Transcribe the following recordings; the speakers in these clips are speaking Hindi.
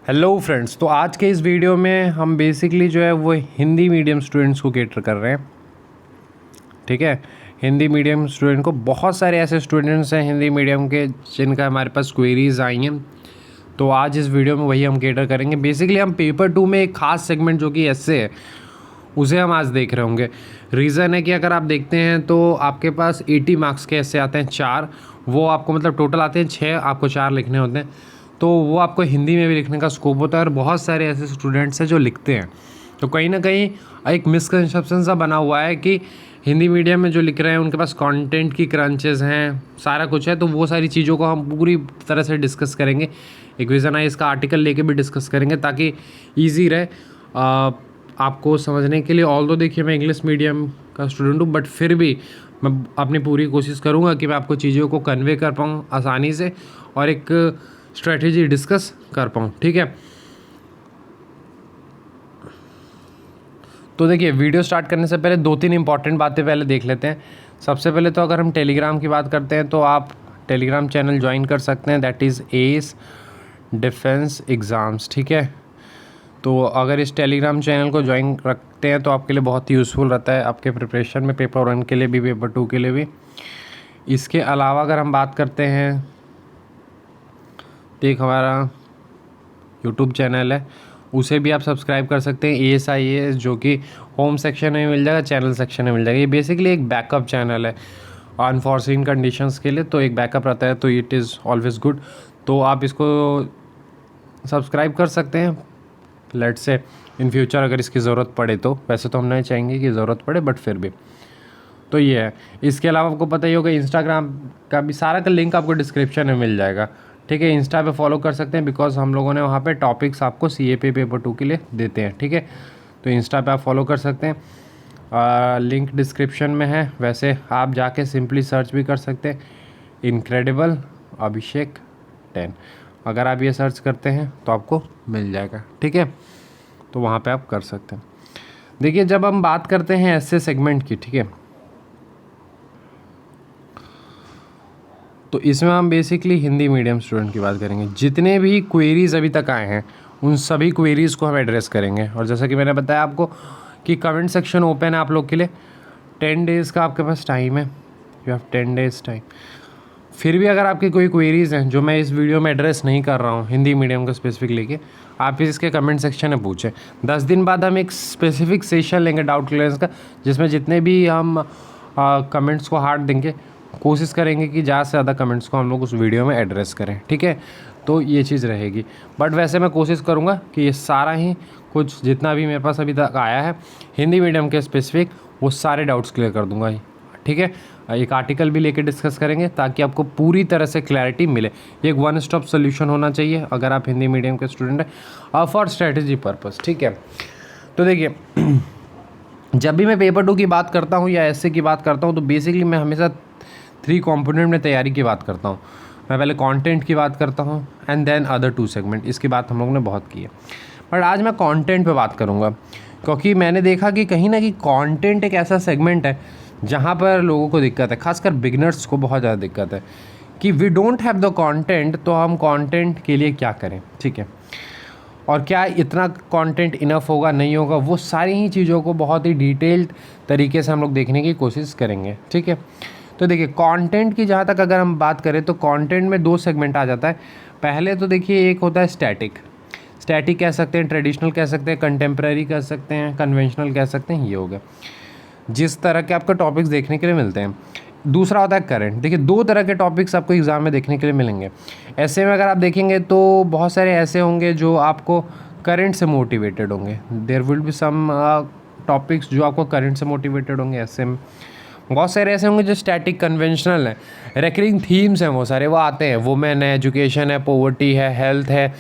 हेलो फ्रेंड्स, तो आज के इस वीडियो में हम बेसिकली जो है वो हिंदी मीडियम स्टूडेंट्स को कैटर कर रहे हैं। ठीक है, हिंदी मीडियम स्टूडेंट को बहुत सारे ऐसे स्टूडेंट्स हैं हिंदी मीडियम के जिनका हमारे पास क्वेरीज आई हैं, तो आज इस वीडियो में वही हम कैटर करेंगे। बेसिकली हम पेपर 2 में एक खास सेगमेंट जो कि एस्से है उसे हम आज देख रहे होंगे। रीज़न है कि अगर आप देखते हैं तो आपके पास 80 मार्क्स के एस्से आते हैं 4, वो आपको मतलब टोटल आते हैं 6, आपको 4 लिखने होते हैं, तो वो आपको हिंदी में भी लिखने का स्कोप होता है। और बहुत सारे ऐसे स्टूडेंट्स हैं जो लिखते हैं, तो कहीं ना कहीं एक मिसकंसेप्शन सा बना हुआ है कि हिंदी मीडियम में जो लिख रहे हैं उनके पास कंटेंट की क्रंचेस हैं, सारा कुछ है। तो वो सारी चीज़ों को हम पूरी तरह से डिस्कस करेंगे। एक विजनाइज का आर्टिकल लेके भी डिस्कस करेंगे ताकि ईजी रहे आपको समझने के लिए। ऑल्दो देखिए मैं इंग्लिश मीडियम का स्टूडेंट हूँ, बट फिर भी मैं अपनी पूरी कोशिश करूँगा कि मैं आपको चीज़ों को कन्वे कर पाऊँ आसानी से और एक स्ट्रेटेजी डिस्कस कर पाऊँ। ठीक है, तो देखिए वीडियो स्टार्ट करने से पहले 2-3 इंपॉर्टेंट बातें पहले देख लेते हैं। सबसे पहले तो अगर हम टेलीग्राम की बात करते हैं तो आप टेलीग्राम चैनल ज्वाइन कर सकते हैं, that is S defence exams. ठीक है, तो अगर इस टेलीग्राम चैनल को ज्वाइन रखते हैं तो आपके लिए बहुत ही यूज़फुल रहता है आपके प्रिपरेशन में, पेपर 1 के लिए भी, पेपर 2 के लिए भी। इसके अलावा अगर हम बात करते हैं तो एक हमारा यूट्यूब चैनल है, उसे भी आप सब्सक्राइब कर सकते हैं, ASIAS, जो कि होम सेक्शन में मिल जाएगा, चैनल सेक्शन में मिल जाएगा। ये बेसिकली एक बैकअप चैनल है अनफॉर्सिन कंडीशंस के लिए, तो एक बैकअप रहता है, तो इट इज़ ऑलवेज़ गुड। तो आप इसको सब्सक्राइब कर सकते हैं, लेट्स से इन फ्यूचर अगर इसकी ज़रूरत पड़े तो। वैसे तो हम नहीं चाहेंगे कि ज़रूरत पड़े, बट फिर भी तो ये है। इसके अलावा आपको पता ही होगा इंस्टाग्राम का भी सारा का लिंक आपको डिस्क्रिप्शन में मिल जाएगा। ठीक है, इंस्टा पे फॉलो कर सकते हैं बिकॉज हम लोगों ने वहाँ पे टॉपिक्स आपको CAP पेपर 2 के लिए देते हैं। ठीक है, तो इंस्टा पे आप फॉलो कर सकते हैं, लिंक डिस्क्रिप्शन में है। वैसे आप जाके सिंपली सर्च भी कर सकते हैं, इनक्रेडिबल अभिषेक 10, अगर आप ये सर्च करते हैं तो आपको मिल जाएगा। ठीक है, तो वहाँ पे आप कर सकते हैं। देखिए जब हम बात करते हैं ऐसे सेगमेंट की, ठीक है, तो इसमें हम बेसिकली हिंदी मीडियम स्टूडेंट की बात करेंगे। जितने भी क्वेरीज़ अभी तक आए हैं उन सभी क्वेरीज़ को हम एड्रेस करेंगे। और जैसा कि मैंने बताया आपको कि कमेंट सेक्शन ओपन है आप लोग के लिए, 10 डेज़ का आपके पास टाइम है, यू हैव 10 डेज़ टाइम। फिर भी अगर आपकी कोई क्वेरीज़ हैं जो मैं इस वीडियो में एड्रेस नहीं कर रहा हूँ हिंदी मीडियम का स्पेसिफिक लेके, आप इसके कमेंट सेक्शन में पूछें। 10 दिन बाद हम एक स्पेसिफिक सेशन लेंगे डाउट क्लियरेंस का, जिसमें जितने भी हम कमेंट्स को हार्ट देंगे, कोशिश करेंगे कि ज़्यादा से ज़्यादा कमेंट्स को हम लोग उस वीडियो में एड्रेस करें। ठीक है, तो ये चीज़ रहेगी। बट वैसे मैं कोशिश करूँगा कि ये सारा ही कुछ जितना भी मेरे पास अभी तक आया है हिंदी मीडियम के स्पेसिफिक, वो सारे डाउट्स क्लियर कर दूँगा। ठीक है, एक आर्टिकल भी लेके डिस्कस करेंगे ताकि आपको पूरी तरह से क्लैरिटी मिले। ये एक वन स्टॉप सोल्यूशन होना चाहिए अगर आप हिंदी मीडियम के स्टूडेंट हैं, फॉर स्ट्रेटजी पर्पस। ठीक है, तो देखिए जब भी मैं पेपर 2 की बात करता हूँ या ऐसे की बात करता हूँ तो बेसिकली मैं हमेशा 3 कंपोनेंट में तैयारी की बात करता हूँ। मैं पहले कंटेंट की बात करता हूँ एंड देन अदर 2 सेगमेंट। इसकी बात हम लोगों ने बहुत की है, बट आज मैं कंटेंट पे बात करूँगा, क्योंकि मैंने देखा कि कहीं ना कहीं कंटेंट एक ऐसा सेगमेंट है जहाँ पर लोगों को दिक्कत है, खासकर बिगनर्स को बहुत ज़्यादा दिक्कत है कि we don't have the content, तो हम कंटेंट के लिए क्या करें। ठीक है, और क्या इतना कंटेंट इनफ होगा, नहीं होगा, वो सारी ही चीज़ों को बहुत ही डिटेल्ड तरीके से हम लोग देखने की कोशिश करेंगे। ठीक है, तो देखिए कंटेंट की जहाँ तक अगर हम बात करें तो कंटेंट में 2 सेगमेंट आ जाता है। पहले तो देखिए एक होता है स्टैटिक कह सकते हैं, ट्रेडिशनल कह सकते हैं, कंटेम्प्रेरी कह सकते हैं, कन्वेंशनल कह सकते हैं, ये हो गया जिस तरह के आपको टॉपिक्स देखने के लिए मिलते हैं। दूसरा होता है करंट। देखिए 2 तरह के टॉपिक्स आपको एग्ज़ाम में देखने के लिए मिलेंगे। ऐसे में अगर आप देखेंगे तो बहुत सारे ऐसे होंगे जो आपको करंट से मोटिवेटेड होंगे, there will be some topics जो आपको करंट से मोटिवेटेड होंगे। ऐसे में बहुत सारे ऐसे होंगे जो स्टैटिक कन्वेंशनल हैं, रेकरिंग थीम्स हैं, वो सारे वो आते हैं, वुमेन है, एजुकेशन है, पॉवर्टी है, हेल्थ है,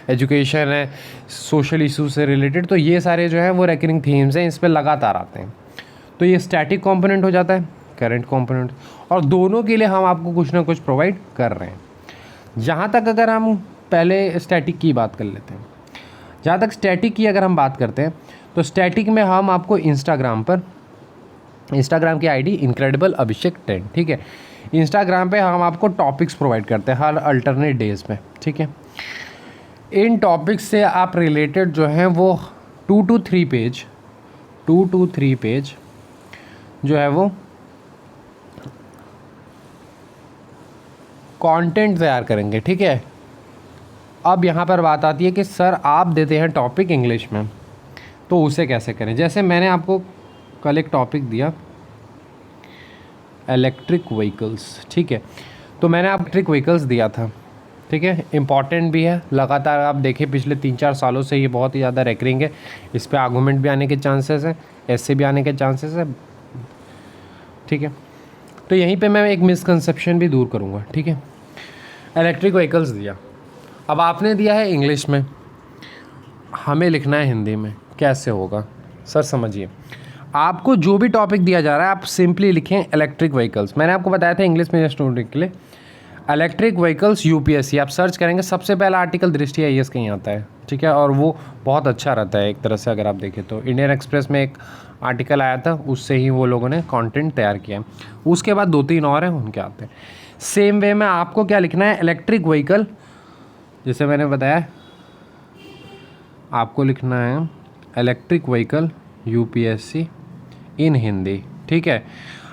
एजुकेशन है, सोशल इशूज से रिलेटेड, तो ये सारे जो हैं वो रेकरिंग थीम्स हैं, इस पर लगातार आते हैं। तो ये स्टैटिक कंपोनेंट हो जाता है, करंट कंपोनेंट, और दोनों के लिए हम आपको कुछ ना कुछ प्रोवाइड कर रहे हैं। जहाँ तक अगर हम पहले स्टैटिक की बात कर लेते हैं, जहाँ तक स्टैटिक की अगर हम बात करते हैं तो स्टैटिक में हम आपको इंस्टाग्राम की आईडी इनक्रेडिबल अभिषेक 10, ठीक है, इंस्टाग्राम पे हम आपको टॉपिक्स प्रोवाइड करते हैं हर अल्टरनेट डेज में। ठीक है, इन टॉपिक्स से आप रिलेटेड जो हैं वो 2 to 3 पेज जो है वो कंटेंट तैयार करेंगे, ठीक है। अब यहाँ पर बात आती है कि सर आप देते हैं टॉपिक इंग्लिश में, तो उसे कैसे करें। जैसे मैंने आपको कल एक टॉपिक दिया इलेक्ट्रिक व्हीकल्स, ठीक है, तो मैंने आप इलेक्ट्रिक व्हीकल्स दिया था, ठीक है, इम्पॉर्टेंट भी है, लगातार आप देखें पिछले 3-4 सालों से ये बहुत ही ज़्यादा रेकरिंग है, इस पर आर्गूमेंट भी आने के चांसेस हैं, ऐसे भी आने के चांसेस है, ठीक है। तो यहीं पे मैं एक मिसकंसेप्शन भी दूर करूँगा, ठीक है। इलेक्ट्रिक व्हीकल्स दिया, अब आपने दिया है इंग्लिश में, हमें लिखना है हिंदी में, कैसे होगा सर? समझिए, आपको जो भी टॉपिक दिया जा रहा है आप सिंपली लिखें इलेक्ट्रिक व्हीकल्स। मैंने आपको बताया था इंग्लिश में स्टूडेंट के लिए इलेक्ट्रिक व्हीकल्स यूपीएससी, आप सर्च करेंगे सबसे पहला आर्टिकल दृष्टि आईएएस का ही आता है, ठीक है, और वो बहुत अच्छा रहता है एक तरह से। अगर आप देखें तो इंडियन एक्सप्रेस में एक आर्टिकल आया था, उससे ही वो लोगों ने कंटेंट तैयार किया। उसके बाद 2-3 और हैं, उनके आते हैं। सेम वे में आपको क्या लिखना है, इलेक्ट्रिक व्हीकल, जैसे मैंने बताया आपको लिखना है इलेक्ट्रिक व्हीकल यूपीएससी इन हिंदी, ठीक है।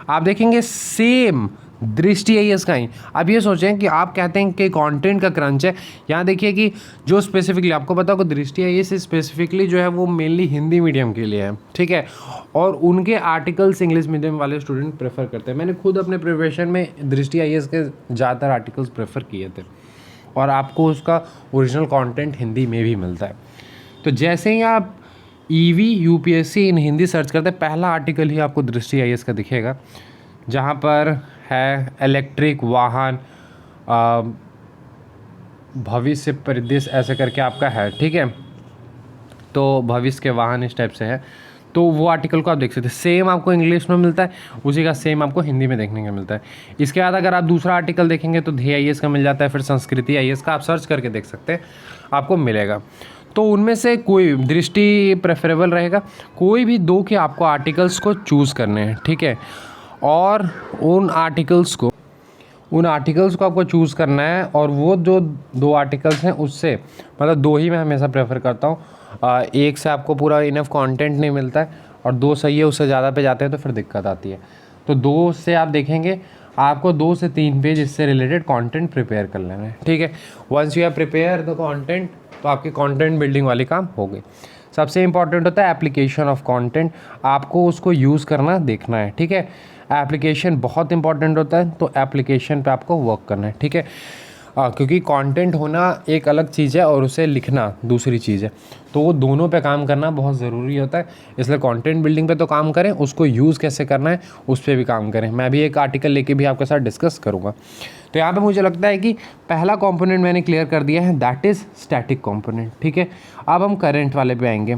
आप देखेंगे सेम दृष्टि आईएएस का ही। अब ये सोचें कि आप कहते हैं कि कंटेंट का क्रंच है, यहाँ देखिए कि जो स्पेसिफिकली आपको पता होगा दृष्टि आईएएस स्पेसिफिकली जो है वो मेनली हिंदी मीडियम के लिए है, ठीक है, और उनके आर्टिकल्स इंग्लिश मीडियम वाले स्टूडेंट प्रेफर करते हैं। मैंने खुद अपने प्रिपरेशन में दृष्टि आईएएस के ज़्यादातर आर्टिकल्स प्रेफर किए थे, और आपको उसका ओरिजिनल कंटेंट हिंदी में भी मिलता है। तो जैसे ही आप ईवी यूपीएससी इन हिंदी सर्च करते हैं, पहला आर्टिकल ही आपको दृष्टि आईएएस का दिखेगा, जहाँ पर है इलेक्ट्रिक वाहन भविष्य परिदृश्य ऐसे करके आपका है, ठीक है। तो भविष्य के वाहन इस टाइप से है, तो वो आर्टिकल को आप देख सकते हैं। सेम आपको इंग्लिश में मिलता है, उसी का सेम आपको हिंदी में देखने को मिलता है। इसके बाद अगर आप दूसरा आर्टिकल देखेंगे तो ध्येय आईएएस का मिल जाता है, फिर संस्कृति आईएएस का आप सर्च करके देख सकते हैं, आपको मिलेगा। तो उनमें से कोई दृष्टि प्रेफरेबल रहेगा, कोई भी 2 के आपको आर्टिकल्स को चूज़ करने हैं, ठीक है, और उन आर्टिकल्स को आपको चूज़ करना है, और वो जो 2 आर्टिकल्स हैं उससे मतलब 2 ही मैं हमेशा प्रेफर करता हूँ। एक से आपको पूरा इनफ कंटेंट नहीं मिलता है, और 2 सही है, उससे ज़्यादा पे जाते हैं तो फिर दिक्कत आती है। तो 2 से आप देखेंगे आपको 2 से 3 पेज इससे रिलेटेड कंटेंट प्रिपेयर कर लेना है, ठीक है। Once you have prepare the content, तो आपकी कंटेंट बिल्डिंग वाली काम हो गई। सबसे इंपॉर्टेंट होता है एप्लीकेशन ऑफ कंटेंट, आपको उसको यूज़ करना देखना है, ठीक है। एप्लीकेशन बहुत इंपॉर्टेंट होता है, तो एप्लीकेशन पे आपको वर्क करना है, ठीक है। क्योंकि कंटेंट होना एक अलग चीज़ है और उसे लिखना दूसरी चीज़ है, तो वो दोनों पे काम करना बहुत ज़रूरी होता है। इसलिए कंटेंट बिल्डिंग पे तो काम करें, उसको यूज़ कैसे करना है उस पर भी काम करें। मैं भी एक आर्टिकल लेके भी आपके साथ डिस्कस करूँगा। तो यहाँ पे मुझे लगता है कि पहला कंपोनेंट मैंने क्लियर कर दिया है, दैट इज़ स्टैटिक कंपोनेंट, ठीक है। अब हम करंट वाले पे आएंगे।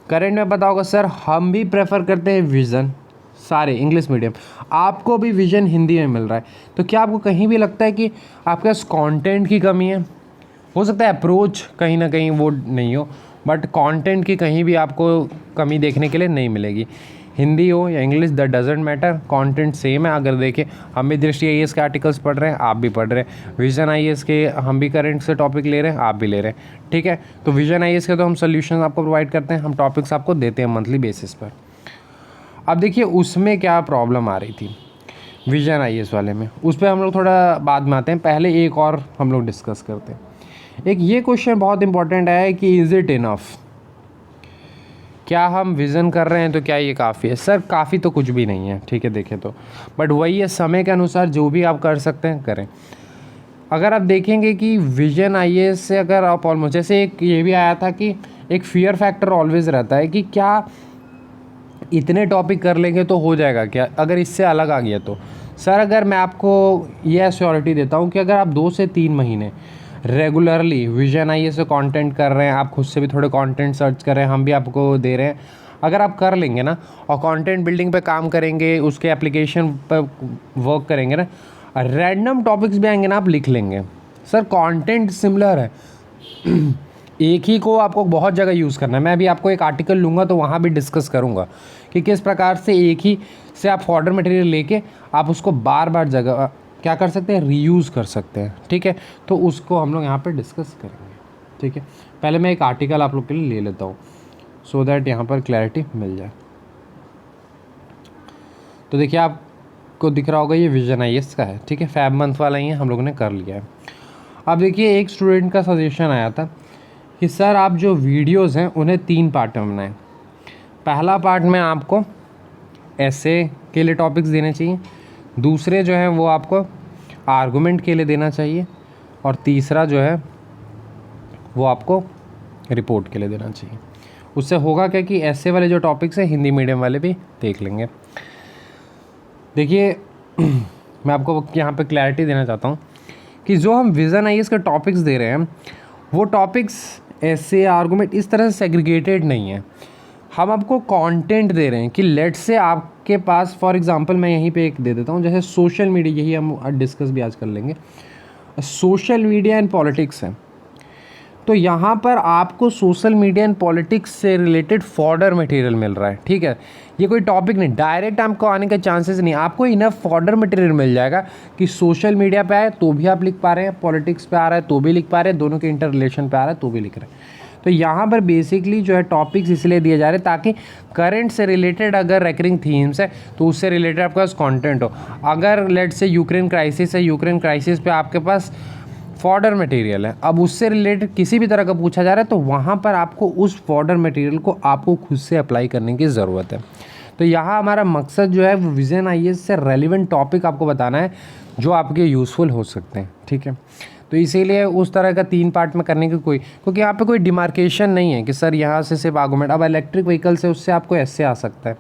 करंट में पता होगा सर हम भी प्रेफर करते हैं विज़न, सारे इंग्लिश मीडियम, आपको भी विजन हिंदी में मिल रहा है। तो क्या आपको कहीं भी लगता है कि आपके पास कंटेंट की कमी है? हो सकता है अप्रोच कहीं ना कहीं वो नहीं हो, बट कंटेंट की कहीं भी आपको कमी देखने के लिए नहीं मिलेगी। हिंदी हो या English that doesn't matter, content same है। अगर देखें हम भी दृष्टि आईएएस के आर्टिकल्स पढ़ रहे हैं, आप भी पढ़ रहे हैं, विजन आईएएस के हम भी करंट से टॉपिक ले रहे हैं, आप भी ले रहे हैं, ठीक है। तो विजन आईएएस के तो हम सोल्यूशन आपको प्रोवाइड करते हैं, हम टॉपिक्स आपको देते हैं मंथली बेसिस पर। अब देखिए उसमें क्या प्रॉब्लम आ रही थी विजन आईएएस वाले में, उस पर हम लोग थोड़ा बाद में आते हैं, पहले एक और हम लोग डिस्कस करते हैं। एक ये क्वेश्चन बहुत इंपॉर्टेंट है कि इज़ इट इनफ, क्या हम विज़न कर रहे हैं तो क्या ये काफ़ी है? सर काफ़ी तो कुछ भी नहीं है, ठीक है देखें तो, बट वही है समय के अनुसार जो भी आप कर सकते हैं करें। अगर आप देखेंगे कि विजन आईएएस से अगर आप ऑलमोस्ट, जैसे एक ये भी आया था कि एक फियर फैक्टर ऑलवेज रहता है कि क्या इतने टॉपिक कर लेंगे तो हो जाएगा क्या, अगर इससे अलग आ गया तो। सर अगर मैं आपको ये एश्योरिटी देता हूँ कि अगर आप 2 से 3 महीने रेगुलरली विजन आईएएस से कंटेंट कर रहे हैं, आप खुद से भी थोड़े कंटेंट सर्च कर रहे हैं, हम भी आपको दे रहे हैं, अगर आप कर लेंगे ना और कंटेंट बिल्डिंग पे काम करेंगे, उसके एप्लीकेशन पर वर्क करेंगे ना, रैंडम टॉपिक्स भी आएंगे ना, आप लिख लेंगे। सर कंटेंट सिमिलर है एक ही को आपको बहुत जगह यूज़ करना है। मैं भी आपको एक आर्टिकल लूँगा तो वहाँ भी डिस्कस करूँगा कि किस प्रकार से एक ही से आप फॉर्डर मटेरियल लेके आप उसको बार बार जगह क्या कर सकते हैं, रीयूज़ कर सकते हैं, ठीक है। तो उसको हम लोग यहाँ पे डिस्कस करेंगे, ठीक है, पहले मैं एक आर्टिकल आप लोग के लिए ले लेता हूँ सो दैट यहाँ पर क्लैरिटी मिल जाए। तो देखिए आपको दिख रहा होगा ये विजन IAS का है, ठीक है, फैब मंथ वाला ही है, हम लोगों ने कर लिया है। अब देखिए एक स्टूडेंट का सजेशन आया था कि सर आप जो वीडियोस हैं उन्हें 3 पार्ट में बनाएं। पहला पार्ट में आपको ऐसे के लिए टॉपिक्स देने चाहिए, दूसरे जो है वो आपको आर्गुमेंट के लिए देना चाहिए, और तीसरा जो है वो आपको रिपोर्ट के लिए देना चाहिए। उससे होगा क्या कि ऐसे वाले जो टॉपिक्स हैं हिंदी मीडियम वाले भी देख लेंगे। देखिए मैं आपको यहाँ पे क्लैरिटी देना चाहता हूँ कि जो हम विज़न IAS के टॉपिक्स दे रहे हैं वो टॉपिक्स ऐसे आर्गुमेंट इस तरह से सेग्रीगेटेड नहीं है। हम आपको कंटेंट दे रहे हैं कि लेट से आपके पास फॉर एग्जांपल मैं यहीं पे एक दे देता हूँ, जैसे सोशल मीडिया, यही हम डिस्कस भी आज कर लेंगे, सोशल मीडिया एंड पॉलिटिक्स है। तो यहाँ पर आपको सोशल मीडिया एंड पॉलिटिक्स से रिलेटेड फॉर्डर मटेरियल मिल रहा है, ठीक है। ये कोई टॉपिक नहीं, डायरेक्ट आपको आने के चांसेस नहीं, आपको इनफ फॉर्डर मटेरियल मिल जाएगा कि सोशल मीडिया पे आए तो भी आप लिख पा रहे हैं, पॉलिटिक्स पे आ रहा है तो भी लिख पा रहे हैं, दोनों के इंटर रिलेशन पे आ रहा है तो भी लिख रहे हैं। तो यहाँ पर बेसिकली जो है टॉपिक्स इसलिए दिए जा रहे हैं ताकि करंट से रिलेटेड अगर रेकरिंग थीम्स है तो उससे रिलेटेड आपके पास कंटेंट हो। अगर लेट से यूक्रेन क्राइसिस है, यूक्रेन क्राइसिस पे आपके पास फॉर्डर मटेरियल है, अब उससे रिलेटेड किसी भी तरह का पूछा जा रहा है तो वहाँ पर आपको उस फॉर्डर मटेरियल को आपको खुद से अप्लाई करने की ज़रूरत है। तो यहाँ हमारा मकसद जो है वो विज़न IAS से रेलिवेंट टॉपिक आपको बताना है जो आपके यूज़फुल हो सकते हैं, ठीक है। तो इसीलिए उस तरह का 3 पार्ट में करने की क्योंकि यहाँ पे कोई डिमार्केशन नहीं है कि सर यहाँ से सिर्फ आर्गूमेंट। अब इलेक्ट्रिक व्हीकल से उससे आपको ऐसे आ सकता है,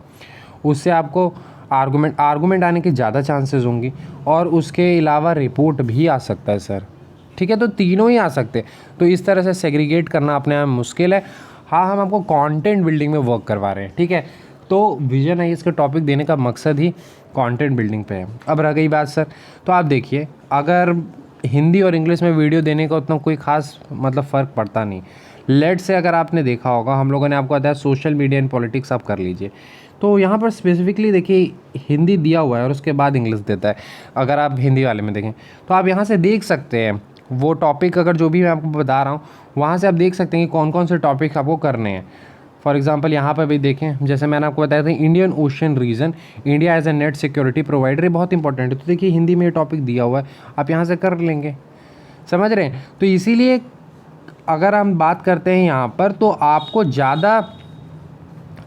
उससे आपको आर्गूमेंट आने की ज़्यादा चांसेस होंगी, और उसके अलावा रिपोर्ट भी आ सकता है सर, ठीक है। तो तीनों ही आ सकते, तो इस तरह से सेग्रीगेट करना अपने आप मुश्किल है। हाँ, हम आपको कंटेंट बिल्डिंग में वर्क करवा रहे हैं, ठीक है। तो विजन IAS का टॉपिक देने का मकसद ही कंटेंट बिल्डिंग पे है। अब रह गई बात सर, तो आप देखिए अगर हिंदी और इंग्लिश में वीडियो देने का उतना कोई ख़ास मतलब फ़र्क पड़ता नहीं। लेट से अगर आपने देखा होगा हम लोगों ने आपको बताया सोशल मीडिया एंड पॉलिटिक्स आप कर लीजिए, तो यहाँ पर स्पेसिफिकली देखिए हिंदी दिया हुआ है और उसके बाद इंग्लिश देता है। अगर आप हिंदी वाले में देखें तो आप यहाँ से देख सकते हैं वो टॉपिक, अगर जो भी मैं आपको बता रहा हूँ वहाँ से आप देख सकते हैं कि कौन कौन से टॉपिक आपको करने हैं। फॉर एग्जांपल यहाँ पर भी देखें, जैसे मैंने आपको बताया था Indian Ocean region, India as a net security provider, ये बहुत इंपॉर्टेंट है। तो देखिए हिंदी में ये टॉपिक दिया हुआ है, आप यहाँ से कर लेंगे, समझ रहे हैं। तो इसीलिए अगर हम बात करते हैं यहाँ पर तो आपको ज़्यादा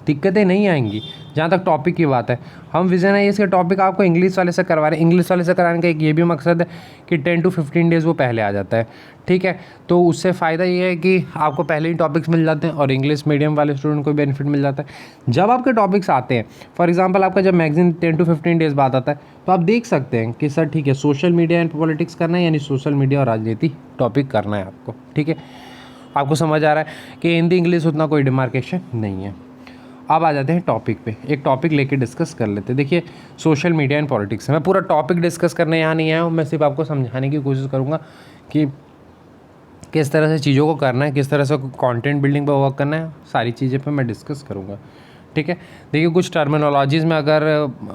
दिक्कतें नहीं आएंगी जहाँ तक टॉपिक की बात है। हम विजन IAS के टॉपिक आपको इंग्लिश वाले से करवा रहे हैं। इंग्लिश वाले से कराने का एक ये भी मकसद है कि 10 to 15 डेज़ वो पहले आ जाता है, ठीक है। तो उससे फ़ायदा ये है कि आपको पहले ही टॉपिक्स मिल जाते हैं और इंग्लिश मीडियम वाले स्टूडेंट को बेनिफिट मिल जाता है। जब आपके टॉपिक्स आते हैं, फॉर एग्जाम्पल आपका जब मैगजीन 10 to 15 डेज़ बाद आता है तो आप देख सकते हैं कि सर ठीक है सोशल मीडिया एंड पॉलिटिक्स करना है, यानी सोशल मीडिया और राजनीति टॉपिक करना है आपको, ठीक है। आपको समझ आ रहा है कि हिंदी इंग्लिश उतना कोई डिमार्केशन नहीं है। अब आ जाते हैं टॉपिक पे, एक टॉपिक लेके डिस्कस कर लेते हैं। देखिए सोशल मीडिया एंड पॉलिटिक्स, मैं पूरा टॉपिक डिस्कस करने यहाँ नहीं आया हूँ, मैं सिर्फ आपको समझाने की कोशिश करूँगा कि किस तरह से चीज़ों को करना है, किस तरह से कंटेंट बिल्डिंग पर वर्क करना है, सारी चीज़ें पे मैं डिस्कस करूँगा, ठीक है। देखिए कुछ टर्मिनोलॉजीज़ में अगर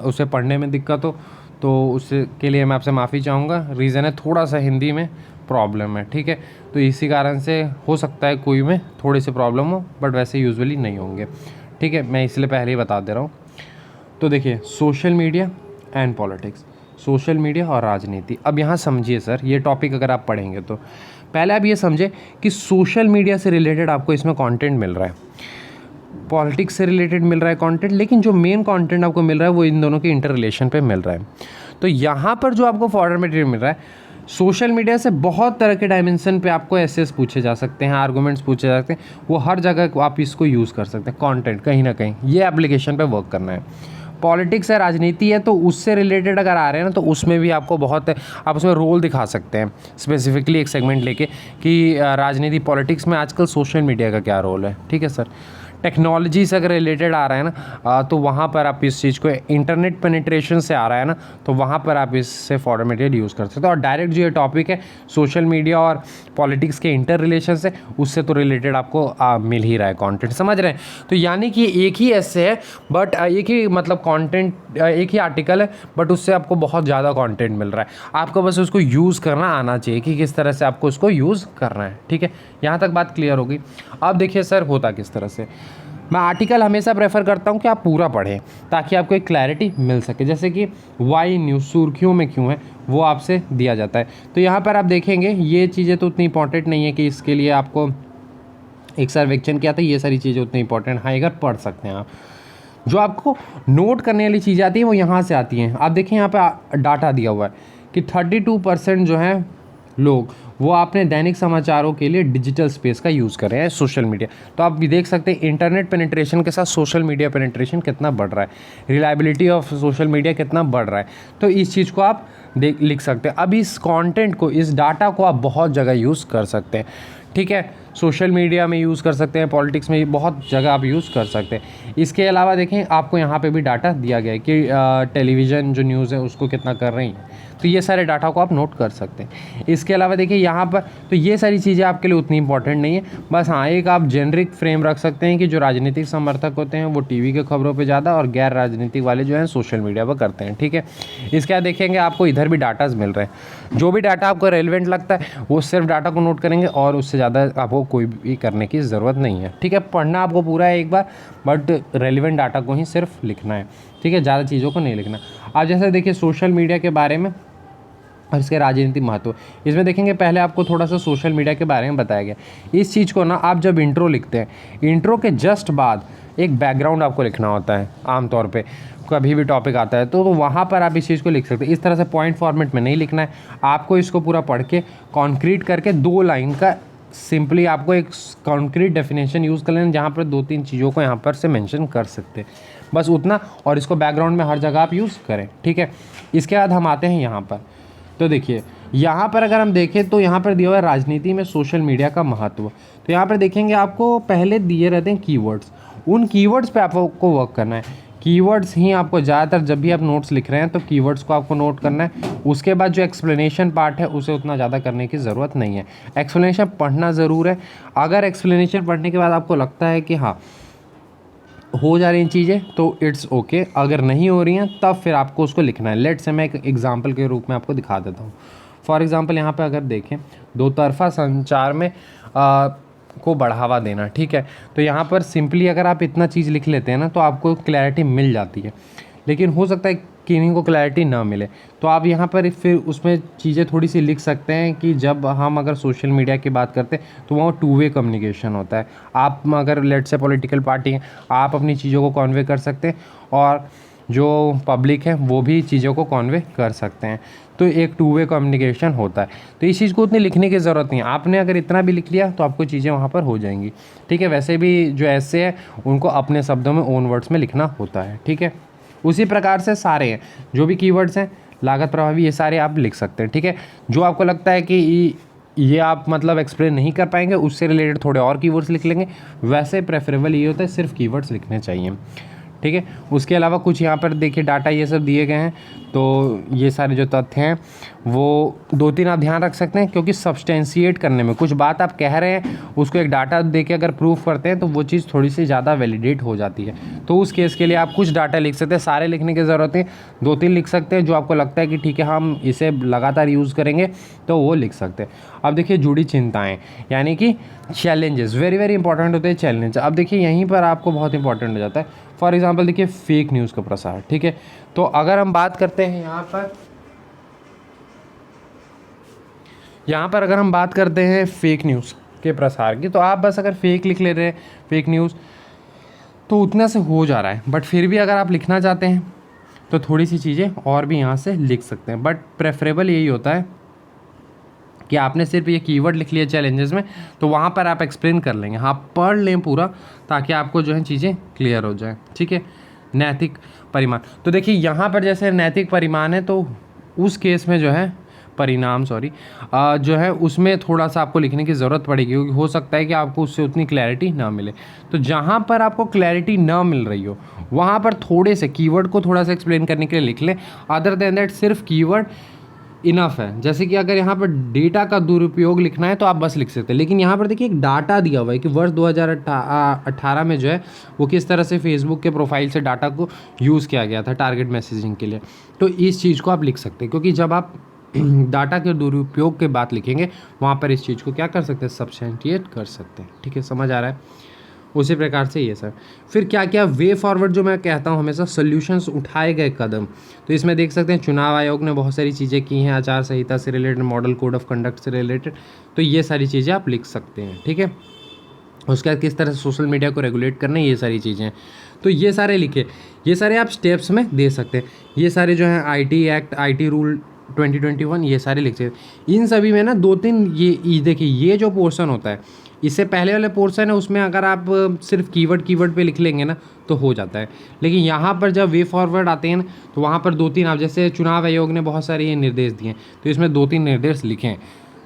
उसे पढ़ने में दिक्कत हो तो उसके के लिए मैं आपसे माफ़ी चाहूँगा। रीज़न है थोड़ा सा हिंदी में प्रॉब्लम है, ठीक है। तो इसी कारण से हो सकता है कोई में थोड़ी सी प्रॉब्लम हो, बट वैसे यूजुअली नहीं होंगे, ठीक है। मैं इसलिए पहले ही बता दे रहा हूँ। तो देखिए social media and politics, social media और राजनीति। अब यहाँ समझिए सर, ये टॉपिक अगर आप पढ़ेंगे तो पहले आप ये समझे कि सोशल मीडिया से रिलेटेड आपको इसमें कंटेंट मिल रहा है, पॉलिटिक्स से रिलेटेड मिल रहा है कंटेंट, लेकिन जो मेन कंटेंट आपको मिल रहा है वो इन दोनों के इंटर रिलेशन पे मिल रहा है। तो यहाँ पर जो आपको फॉर्डर मटेरियल मिल रहा है सोशल मीडिया से बहुत तरह के डायमेंशन पे आपको एसेस पूछे जा सकते हैं, आर्गूमेंट्स पूछे जा सकते हैं, वो हर जगह आप इसको यूज़ कर सकते हैं। कंटेंट कहीं ना कहीं ये एप्लीकेशन पे वर्क करना है। पॉलिटिक्स है, राजनीति है, तो उससे रिलेटेड अगर आ रहे हैं ना तो उसमें भी आपको बहुत आप उसमें रोल दिखा सकते हैं, स्पेसिफिकली एक सेगमेंट लेके कि राजनीति पॉलिटिक्स में आजकल सोशल मीडिया का क्या रोल है, ठीक है सर। टेक्नोलॉजी से अगर रिलेटेड आ रहा है ना तो वहाँ पर आप इस चीज़ को, इंटरनेट पेनिट्रेशन से आ रहा है ना तो वहाँ पर आप इससे फॉर्मेटेड यूज़ कर सकते हो। और डायरेक्ट जो ये टॉपिक है सोशल मीडिया और पॉलिटिक्स के इंटर रिलेशन से, उससे तो रिलेटेड आपको मिल ही रहा है कंटेंट, समझ रहे हैं। तो यानी कि एक ही ऐसे है बट एक ही मतलब कंटेंट, एक ही आर्टिकल है बट उससे आपको बहुत ज़्यादा कंटेंट मिल रहा है। आपको बस उसको यूज़ करना आना चाहिए कि किस तरह से आपको उसको यूज़ करना है, ठीक है। यहाँ तक बात क्लियर होगी। अब देखिए सर होता किस तरह से, मैं आर्टिकल हमेशा प्रेफर करता हूँ कि आप पूरा पढ़ें ताकि आपको एक क्लैरिटी मिल सके। जैसे कि वाई न्यूज़ सुर्खियों में क्यों है वो आपसे दिया जाता है। तो यहाँ पर आप देखेंगे ये चीज़ें तो उतनी इंपॉर्टेंट नहीं है कि इसके लिए आपको एक सर्वेक्षण किया था, ये सारी चीज़ें उतनी इंपॉर्टेंट है, अगर पढ़ सकते हैं आप। जो आपको नोट करने वाली चीज़ें आती हैं वो यहाँ से आती हैं। आप देखिए यहाँ पे डाटा दिया हुआ है कि 32% जो है लोग वो अपने दैनिक समाचारों के लिए डिजिटल स्पेस का यूज़ कर रहे हैं, सोशल मीडिया। तो आप भी देख सकते हैं इंटरनेट पेनिट्रेशन के साथ सोशल मीडिया पेनिट्रेशन कितना बढ़ रहा है, रिलायबिलिटी ऑफ सोशल मीडिया कितना बढ़ रहा है। तो इस चीज़ को आप लिख सकते हैं। अब इस कंटेंट को, इस डाटा को आप बहुत जगह यूज़ कर सकते हैं, ठीक है। सोशल मीडिया में यूज़ कर सकते हैं, पॉलिटिक्स में बहुत जगह आप यूज़ कर सकते हैं। इसके अलावा देखें आपको यहाँ पे भी डाटा दिया गया है कि टेलीविज़न जो न्यूज़ है उसको कितना कर रही है, तो ये सारे डाटा को आप नोट कर सकते हैं। इसके अलावा देखिए यहाँ पर तो ये सारी चीज़ें आपके लिए उतनी इंपॉर्टेंट नहीं है। बस हाँ, एक आप जेनरिक फ्रेम रख सकते हैं कि जो राजनीतिक समर्थक होते हैं वो टीवी के खबरों पे ज़्यादा और गैर राजनीतिक वाले जो हैं सोशल मीडिया पर करते हैं, ठीक है। इसके बाद देखेंगे आपको इधर भी डाटाज मिल रहे हैं। जो भी डाटा आपको रेलिवेंट लगता है वो सिर्फ डाटा को नोट करेंगे और उससे ज़्यादा आपको कोई भी करने की ज़रूरत नहीं है, ठीक है। पढ़ना आपको पूरा है एक बार, बट रेलिवेंट डाटा को ही सिर्फ लिखना है, ठीक है, ज़्यादा चीज़ों को नहीं लिखना। अब जैसे देखिए सोशल मीडिया के बारे में और इसके राजनीतिक महत्व, इसमें देखेंगे पहले आपको थोड़ा सा सोशल मीडिया के बारे में बताया गया। इस चीज़ को ना आप जब इंट्रो लिखते हैं, इंट्रो के जस्ट बाद एक बैकग्राउंड आपको लिखना होता है। आमतौर पे कभी भी टॉपिक आता है तो वहाँ पर आप इस चीज़ को लिख सकते हैं। इस तरह से पॉइंट फॉर्मेट में नहीं लिखना है, आपको इसको पूरा पढ़ के कॉन्क्रीट करके 2 लाइन का सिंपली आपको एक कॉन्क्रीट डेफिनेशन यूज़ कर लेना, जहाँ पर 2-3 चीज़ों को यहाँ पर से मेंशन कर सकते हैं, बस उतना। और इसको बैकग्राउंड में हर जगह आप यूज़ करें, ठीक है। इसके बाद हम आते हैं यहाँ पर। तो देखिए यहाँ पर अगर हम देखें तो यहाँ पर दिया हुआ है राजनीति में सोशल मीडिया का महत्व। तो यहाँ पर देखेंगे आपको पहले दिए रहते हैं कीवर्ड्स, उन कीवर्ड्स पे आपको वर्क करना है। कीवर्ड्स ही आपको ज़्यादातर जब भी आप नोट्स लिख रहे हैं तो कीवर्ड्स को आपको नोट करना है। उसके बाद जो एक्सप्लेनेशन पार्ट है उसे उतना ज़्यादा करने की ज़रूरत नहीं है। एक्सप्लेनेशन पढ़ना ज़रूर है। अगर एक्सप्लेनेशन पढ़ने के बाद आपको लगता है कि हाँ हो जा रही चीज़ें तो इट्स ओके, अगर नहीं हो रही हैं तब फिर आपको उसको लिखना है। लेट्स से मैं एक एग्जांपल के रूप में आपको दिखा देता हूँ। फॉर एग्जांपल यहाँ पे अगर देखें, दो तरफा संचार में को बढ़ावा देना, ठीक है। तो यहाँ पर सिंपली अगर आप इतना चीज़ लिख लेते हैं ना तो आपको क्लैरिटी मिल जाती है। लेकिन हो सकता है किन्हीं को क्लैरिटी ना मिले, तो आप यहाँ पर फिर उसमें चीज़ें थोड़ी सी लिख सकते हैं कि जब हम अगर सोशल मीडिया की बात करते हैं तो वहाँ 2 वे कम्युनिकेशन होता है। आप अगर लेट से पॉलिटिकल पार्टी हैं, आप अपनी चीज़ों को कन्वे कर सकते हैं और जो पब्लिक है वो भी चीज़ों को कन्वे कर सकते हैं। तो एक 2 वे कम्युनिकेशन होता है। तो इस चीज़ को उतनी लिखने की ज़रूरत नहीं है। आपने अगर इतना भी लिख लिया तो आपको चीज़ें वहाँ पर हो जाएंगी, ठीक है। वैसे भी जो ऐसे है उनको अपने शब्दों में, ओन वर्ड्स में लिखना होता है, ठीक है। उसी प्रकार से सारे हैं जो भी कीवर्ड्स हैं, लागत प्रभावी, ये सारे आप लिख सकते हैं, ठीक है। जो आपको लगता है कि ये आप मतलब एक्सप्लेन नहीं कर पाएंगे, उससे रिलेटेड थोड़े और कीवर्ड्स लिख लेंगे। वैसे प्रेफरेबल ये होता है सिर्फ कीवर्ड्स लिखने चाहिए, ठीक है। उसके अलावा कुछ यहाँ पर देखिए डाटा ये सब दिए गए हैं। तो ये सारे जो तथ्य हैं वो 2-3 आप ध्यान रख सकते हैं, क्योंकि सब्सटेंशिएट करने में कुछ बात आप कह रहे हैं उसको एक डाटा देके अगर प्रूफ करते हैं तो वो चीज़ थोड़ी सी ज़्यादा वैलिडेट हो जाती है। तो उस केस के लिए आप कुछ डाटा लिख सकते हैं, सारे लिखने की ज़रूरत है, 2-3 लिख सकते हैं जो आपको लगता है कि ठीक है हम इसे लगातार यूज़ करेंगे तो वो लिख सकते हैं। अब देखिए जुड़ी चिंताएँ यानी कि चैलेंजेस, वेरी इंपॉर्टेंट होते हैं चैलेंज। अब देखिए यहीं पर आपको बहुत इंपॉर्टेंट हो जाता है। फॉर एग्जांपल देखिए फेक न्यूज़ का प्रसार, ठीक है। तो अगर हम बात करते हैं यहाँ पर अगर हम बात करते हैं फेक न्यूज़ के प्रसार की, तो आप बस अगर फेक लिख ले रहे हैं फेक न्यूज़ तो उतना से हो जा रहा है। बट फिर भी अगर आप लिखना चाहते हैं तो थोड़ी सी चीज़ें और भी यहाँ से लिख सकते हैं। बट प्रेफरेबल यही होता है कि आपने सिर्फ ये कीवर्ड लिख लिया चैलेंजेस में तो वहाँ पर आप एक्सप्लेन कर लेंगे, हाँ पढ़ लें पूरा, ताकि आपको जो है चीज़ें क्लियर हो जाए, ठीक है। नैतिक परिमाण, तो देखिए यहाँ पर जैसे नैतिक परिमाण है तो उस केस में जो है परिणाम सॉरी, जो है उसमें थोड़ा सा आपको लिखने की ज़रूरत पड़ेगी, क्योंकि हो सकता है कि आपको उससे उतनी क्लैरिटी ना मिले। तो जहाँ पर आपको क्लैरिटी ना मिल रही हो वहाँ पर थोड़े से कीवर्ड को थोड़ा सा एक्सप्लेन करने के लिए लिख लें। अदर देन दैट सिर्फ कीवर्ड इनफ है। जैसे कि अगर यहाँ पर डेटा का दुरुपयोग लिखना है तो आप बस लिख सकते हैं, लेकिन यहाँ पर देखिए एक डाटा दिया हुआ है कि वर्ष 2018 में जो है वो किस तरह से फेसबुक के प्रोफाइल से डाटा को यूज़ किया गया था टारगेट मैसेजिंग के लिए। तो इस चीज़ को आप लिख सकते हैं, क्योंकि जब आप डाटा के दुरुपयोग के बात लिखेंगे वहाँ पर इस चीज़ को क्या कर सकते हैं, सब्सटेंटिएट कर सकते हैं। ठीक है, समझ आ रहा है। उसी प्रकार से ये सब फिर क्या क्या वे फॉरवर्ड जो मैं कहता हूँ हमेशा, सॉल्यूशंस उठाए गए कदम। तो इसमें देख सकते हैं चुनाव आयोग ने बहुत सारी चीज़ें की हैं, आचार संहिता से related, model code of conduct से रिलेटेड। तो ये सारी चीज़ें आप लिख सकते हैं। ठीक है, उसके बाद किस तरह से सोशल मीडिया को रेगुलेट करना है, ये सारी चीज़ें। तो ये सारे लिखे, ये सारे आप स्टेप्स में दे सकते हैं। ये सारे जो हैं IT एक्ट, IT रूल 2021, ये सारे लिख सकते हैं। इन सभी में ना 2-3 ये देखिए, ये जो पोर्शन होता है, इससे पहले वाले पोर्शन है उसमें अगर आप सिर्फ कीवर्ड पे लिख लेंगे ना तो हो जाता है। लेकिन यहाँ पर जब वे फॉरवर्ड आते हैं ना तो वहाँ पर 2-3 आप, जैसे चुनाव आयोग ने बहुत सारे ये निर्देश दिए हैं तो इसमें 2-3 निर्देश लिखें।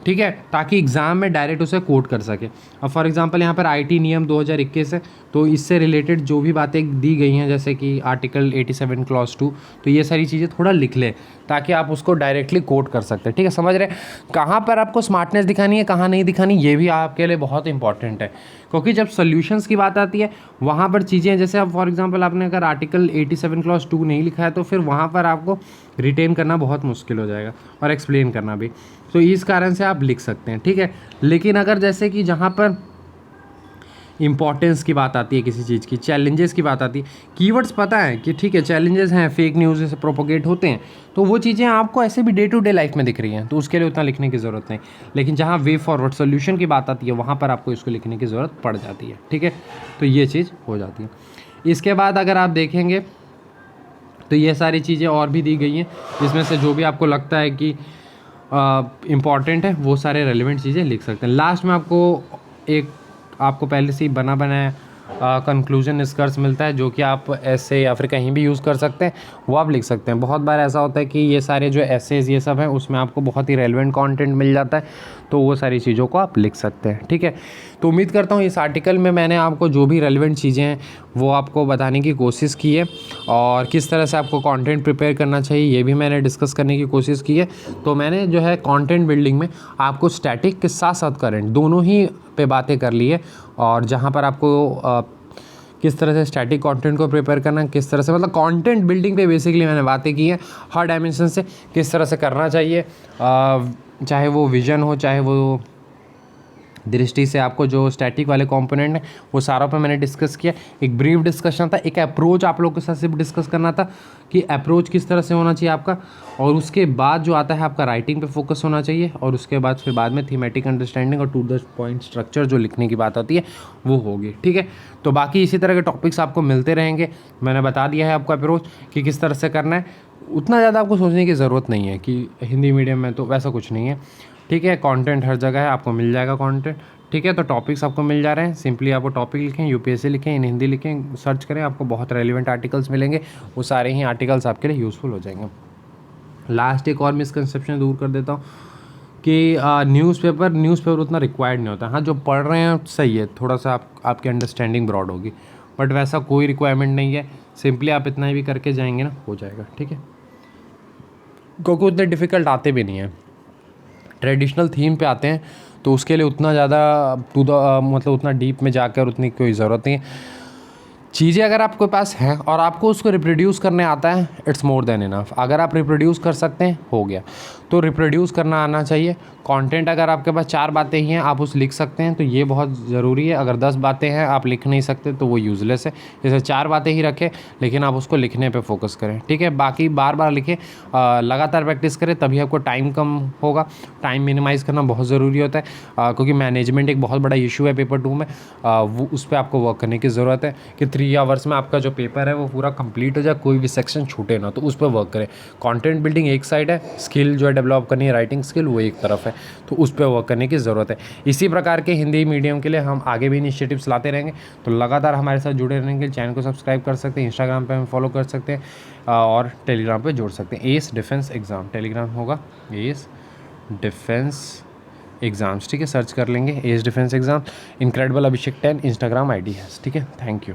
ठीक है, ताकि एग्ज़ाम में डायरेक्ट उसे कोट कर सके। अब फॉर एग्जांपल यहाँ पर IT नियम 2021 है, तो इससे रिलेटेड जो भी बातें दी गई हैं, जैसे कि आर्टिकल 87 क्लॉज 2, तो ये सारी चीज़ें थोड़ा लिख लें ताकि आप उसको डायरेक्टली कोट कर सकते हैं। ठीक है, समझ रहे हैं कहाँ पर आपको स्मार्टनेस दिखानी है, कहाँ नहीं दिखानी, ये भी आपके लिए बहुत इंपॉर्टेंट है। क्योंकि जब सोल्यूशंस की बात आती है वहाँ पर चीज़ें, जैसे अब फॉर एग्जांपल आपने अगर आर्टिकल 87 क्लॉज 2 नहीं लिखा है तो फिर वहाँ पर आपको रिटेन करना बहुत मुश्किल हो जाएगा और एक्सप्लेन करना भी। तो इस कारण से आप लिख सकते हैं। ठीक है, लेकिन अगर जैसे कि जहाँ पर इंपॉर्टेंस की बात आती है किसी चीज़ की, चैलेंजेस की बात आती है, कीवर्ड्स पता है कि ठीक है चैलेंजेस हैं, फेक न्यूज़ जैसे प्रोपोगेट होते हैं, तो वो चीज़ें आपको ऐसे भी डे टू डे लाइफ में दिख रही हैं, तो उसके लिए उतना लिखने की ज़रूरत नहीं। लेकिन जहाँ वे फॉरवर्ड सोल्यूशन की बात आती है वहाँ पर आपको इसको लिखने की ज़रूरत पड़ जाती है। ठीक है, तो ये चीज़ हो जाती है। इसके बाद अगर आप देखेंगे तो ये सारी चीज़ें और भी दी गई हैं, जिसमें से जो भी आपको लगता है कि इम्पॉर्टेंट है वो सारे रेलिवेंट चीज़ें लिख सकते हैं। लास्ट में आपको पहले से ही बना बनाया कंक्लूजन निष्कर्ष मिलता है, जो कि आप ऐसे या फिर कहीं भी यूज़ कर सकते हैं, वो आप लिख सकते हैं। बहुत बार ऐसा होता है कि ये सारे जो एसेज ये सब हैं उसमें आपको बहुत ही रेलेवेंट कंटेंट मिल जाता है, तो वो सारी चीज़ों को आप लिख सकते हैं। ठीक है, तो उम्मीद करता हूँ इस आर्टिकल में मैंने आपको जो भी रेलेवेंट चीज़ें हैं वो आपको बताने की कोशिश की है, और किस तरह से आपको कंटेंट प्रिपेयर करना चाहिए ये भी मैंने डिस्कस करने की कोशिश की है। तो मैंने जो है कंटेंट बिल्डिंग में आपको स्टैटिक के साथ साथ करंट दोनों ही पे बातें कर ली है, और जहाँ पर आपको किस तरह से स्टैटिक कंटेंट को प्रिपेयर करना, किस तरह से मतलब कंटेंट बिल्डिंग पे बेसिकली मैंने बातें की हैं, हर डायमेंशन से किस तरह से करना चाहिए, चाहे वो विजन हो, चाहे वो दृष्टि से आपको जो स्टैटिक वाले कंपोनेंट हैं वो सारों पे मैंने डिस्कस किया। एक ब्रीफ डिस्कशन था, एक अप्रोच आप लोगों के साथ सिर्फ डिस्कस करना था कि अप्रोच किस तरह से होना चाहिए आपका, और उसके बाद जो आता है आपका राइटिंग पे फोकस होना चाहिए, और उसके बाद फिर बाद में थीमेटिक अंडरस्टैंडिंग और टू द पॉइंट स्ट्रक्चर जो लिखने की बात आती है वो होगी। ठीक है, तो बाकी इसी तरह के टॉपिक्स आपको मिलते रहेंगे। मैंने बता दिया है आपको अप्रोच कि किस तरह से करना है, उतना ज़्यादा आपको सोचने की ज़रूरत नहीं है कि हिंदी मीडियम में तो वैसा कुछ नहीं है। ठीक है, कंटेंट हर जगह है, आपको मिल जाएगा कंटेंट। ठीक है, तो टॉपिक्स आपको मिल जा रहे हैं, सिंपली आपको टॉपिक लिखें, UPSC लिखें, इन हिंदी लिखें, सर्च करें, आपको बहुत रेलिवेंट आर्टिकल्स मिलेंगे, वो सारे ही आर्टिकल्स आपके लिए यूज़फुल हो जाएंगे। लास्ट एक और मिसकंसेप्शन दूर कर देता हूँ कि न्यूज़पेपर उतना रिक्वायर्ड नहीं होता। हाँ, जो पढ़ रहे हैं सही है, थोड़ा सा आपकी अंडरस्टैंडिंग ब्रॉड होगी, बट वैसा कोई रिक्वायरमेंट नहीं है, सिंपली आप इतना ही भी करके जाएंगे ना हो जाएगा। ठीक है, क्योंकि उतने डिफ़िकल्ट आते भी नहीं हैं, ट्रेडिशनल थीम पे आते हैं, तो उसके लिए उतना ज़्यादा मतलब उतना डीप में जाकर उतनी कोई ज़रूरत नहीं है। चीज़ें अगर आपके पास हैं और आपको उसको रिप्रोड्यूस करने आता है, इट्स मोर देन इनफ। अगर आप रिप्रोड्यूस कर सकते हैं हो गया, तो रिप्रोड्यूस करना आना चाहिए। कंटेंट अगर आपके पास 4 बातें ही हैं आप उस लिख सकते हैं, तो ये बहुत ज़रूरी है। अगर 10 बातें हैं आप लिख नहीं सकते तो वो यूज़लेस है। जैसे 4 बातें ही रखें लेकिन आप उसको लिखने पे फोकस करें। ठीक है, बाकी बार बार लिखें, लगातार प्रैक्टिस करें, तभी आपको टाइम कम होगा। टाइम मिनिमाइज़ करना बहुत ज़रूरी होता है, क्योंकि मैनेजमेंट एक बहुत बड़ा इशू है पेपर 2 में, वो उस पर आपको वर्क करने की ज़रूरत है कि 3 आवर्स में आपका जो पेपर है वो पूरा कंप्लीट हो जाए, कोई भी सेक्शन छूटे ना, तो उस पर वर्क करें। कंटेंट बिल्डिंग एक साइड है, स्किल जो है डेवलप करनी है, राइटिंग स्किल, वो एक तरफ है, तो उस पर वर्क करने की ज़रूरत है। इसी प्रकार के हिंदी मीडियम के लिए हम आगे भी इनिशिएटिव्स लाते रहेंगे, तो लगातार हमारे साथ जुड़े रहने के लिए चैनल को सब्सक्राइब कर सकते हैं, इंस्टाग्राम पे हमें फॉलो कर सकते हैं, और टेलीग्राम पे जोड़ सकते हैं। एस डिफेंस एग्ज़ाम टेलीग्राम होगा, एस डिफेंस एग्ज़ाम्स, ठीक है, सर्च कर लेंगे एज डिफेंस एग्ज़ाम। इनक्रेडिबल अभिषेक 10 इंस्टाग्राम आईडी है, ठीक है। Thank you.